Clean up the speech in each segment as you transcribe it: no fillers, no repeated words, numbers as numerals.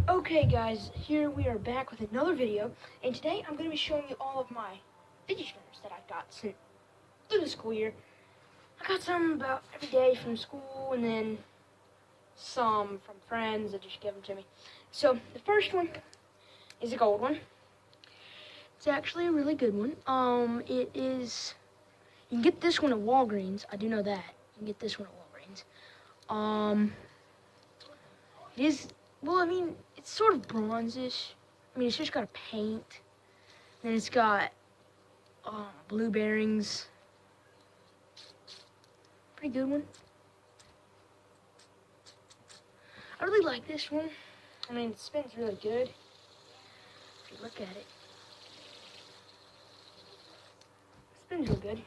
Okay guys, here we are back with another video, and today I'm going to be showing you all of my fidget spinners that I've got since through the school year. I got some about every day from school, and then some from friends that just give them to me. So the first one is a gold one. It's actually a really good one. It is, you can get this one at Walgreens. I do know that. You can get this one at Walgreens. It is, well, I mean, it's sort of bronzish. I mean, it's just got a paint. Then it's got blue bearings. Pretty good one. I really like this one. I mean, it spins really good. If you look at it. It spins real good.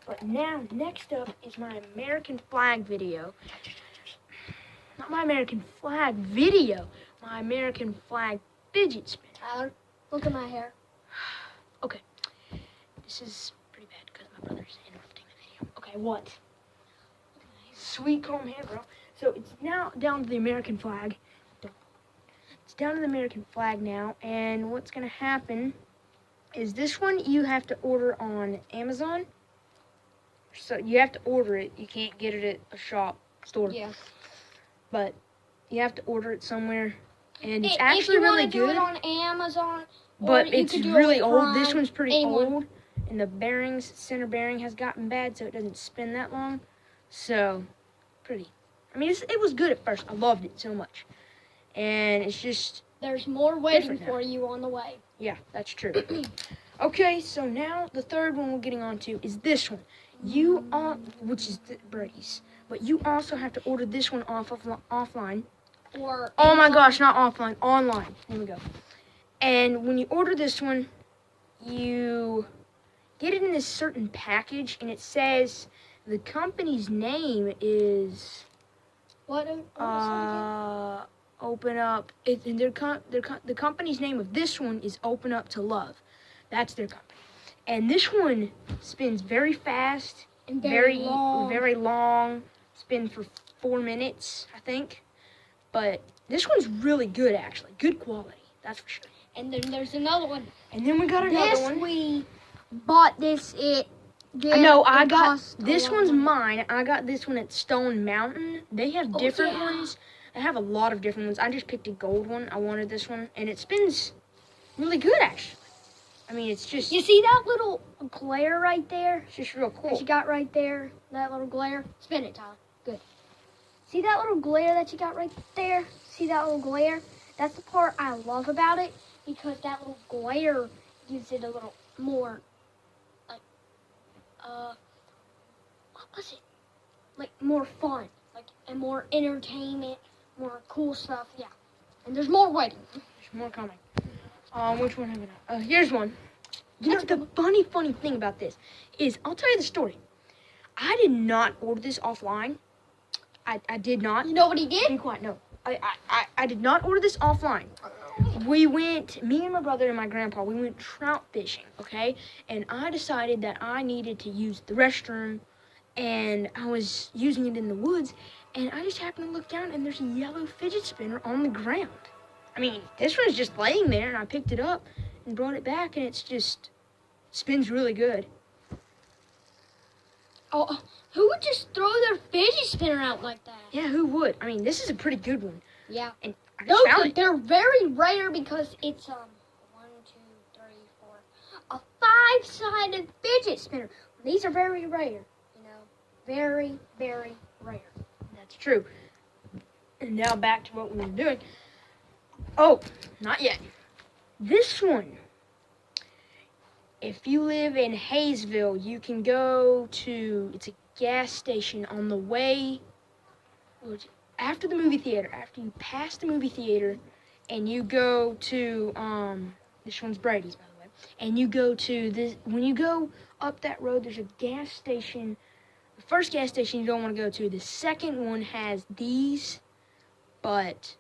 But now, next up is my American flag video. Not my American flag video, my American flag fidget spinner. Tyler, look at my hair. Okay, this is pretty bad because my brother's interrupting the video. Okay, what? Sweet comb hair, bro. So it's now down to the American flag. It's down to the American flag now, and what's gonna happen is this one you have to order on Amazon. So you have to order it. You can't get it at a shop store. Yeah. But you have to order it somewhere, and it's actually really good. If you want to do it on Amazon, but it's really old. This one's pretty anyone. old, and the bearings, center bearing has gotten bad, so it doesn't spin that long. So, pretty. I mean, it was good at first. I loved it so much, and it's just there's more waiting for you on the way. Yeah, that's true. Okay, so now the third one we're getting on to is this one. Which is the Brady's. But you also have to order this one offline. Or oh my gosh, not offline, online. There we go. And when you order this one, you get it in this certain package, and it says the company's name is Open Up. The company's name of this one is Open Up to Love. That's their company. And this one spins very fast and very long. Spin for 4 minutes, I think. But this one's really good, actually. Good quality, that's for sure. And then there's another one. And then we got another one. We bought this this one's mine. I got this one at Stone Mountain. They have different ones. They have a lot of different ones. I just picked a gold one. I wanted this one. And it spins really good, actually. I mean, it's just... You see that little glare right there? It's just real cool. That you got right there? That little glare? Spin it, Tyler. Good. See that little glare that you got right there? See that little glare? That's the part I love about it, because that little glare gives it a little more, like, what was it? Like, more fun. Like, and more entertainment, more cool stuff, yeah. And there's more waiting. There's more coming. Which one have I? Here's one. You know, the funny thing about this is, I'll tell you the story. I did not order this offline. I did not. You know what he did? Be quiet, no. I did not order this offline. Me and my brother and my grandpa, we went trout fishing, okay? And I decided that I needed to use the restroom, and I was using it in the woods, and I just happened to look down, and there's a yellow fidget spinner on the ground. I mean, this one's just laying there, and I picked it up and brought it back, and it's just spins really good. Oh, who would just throw their fidget spinner out like that? Yeah, who would? I mean, this is a pretty good one. Yeah. And I just found it. They're very rare because it's 1, 2, 3, 4, a 5-sided fidget spinner. These are very rare, you know, very, very rare. That's true. And now back to what we were doing. Oh, not yet. This one, if you live in Hayesville, you can go to, it's a gas station on the way, after the movie theater, after you pass the movie theater, and you go to, this one's Brady's, by the way, and you go to this, when you go up that road, there's a gas station. The first gas station you don't want to go to. The second one has these, but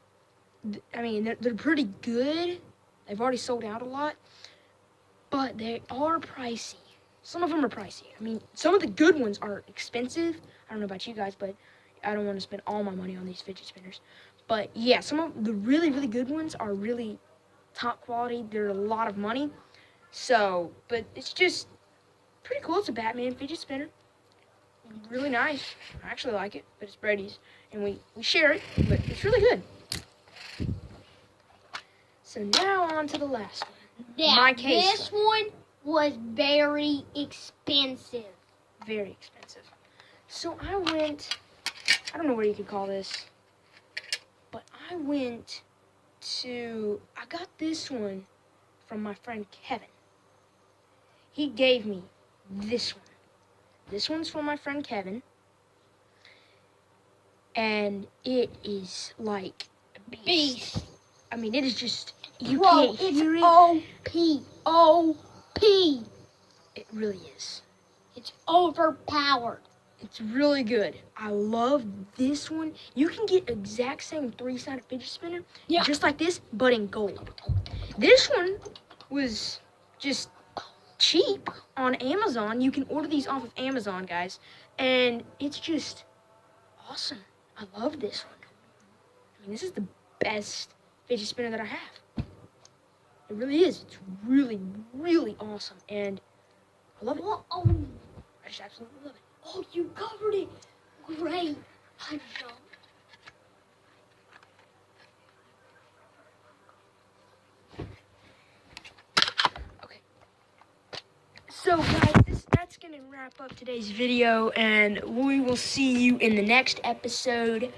I mean, they're pretty good. They've already sold out a lot, but they are pricey. Some of them are pricey. I mean, some of the good ones are expensive. I don't know about you guys, but I don't want to spend all my money on these fidget spinners. But yeah, some of the really, really good ones are really top quality. They're a lot of money. So, but it's just pretty cool. It's a Batman fidget spinner. Really nice. I actually like it, but it's Brady's. And we share it, but it's really good. So now on to the last one. Yeah, My case. This one was very expensive. Very expensive. So I don't know what you could call this, but I got this one from my friend Kevin. He gave me this one. This one's from my friend Kevin. And it is like a beast. I mean, it is just, you can't hear it. OP. OP. It really is. It's overpowered. It's really good. I love this one. You can get exact same 3-sided fidget spinner, just like this, but in gold. This one was just cheap on Amazon. You can order these off of Amazon, guys, and it's just awesome. I love this one. I mean, this is the best fidget spinner that I have. It really is. It's really, really awesome, and I love it. Oh, I just absolutely love it. oh, you covered it. Great. I jumped. Okay. So, guys, that's going to wrap up today's video, and we will see you in the next episode.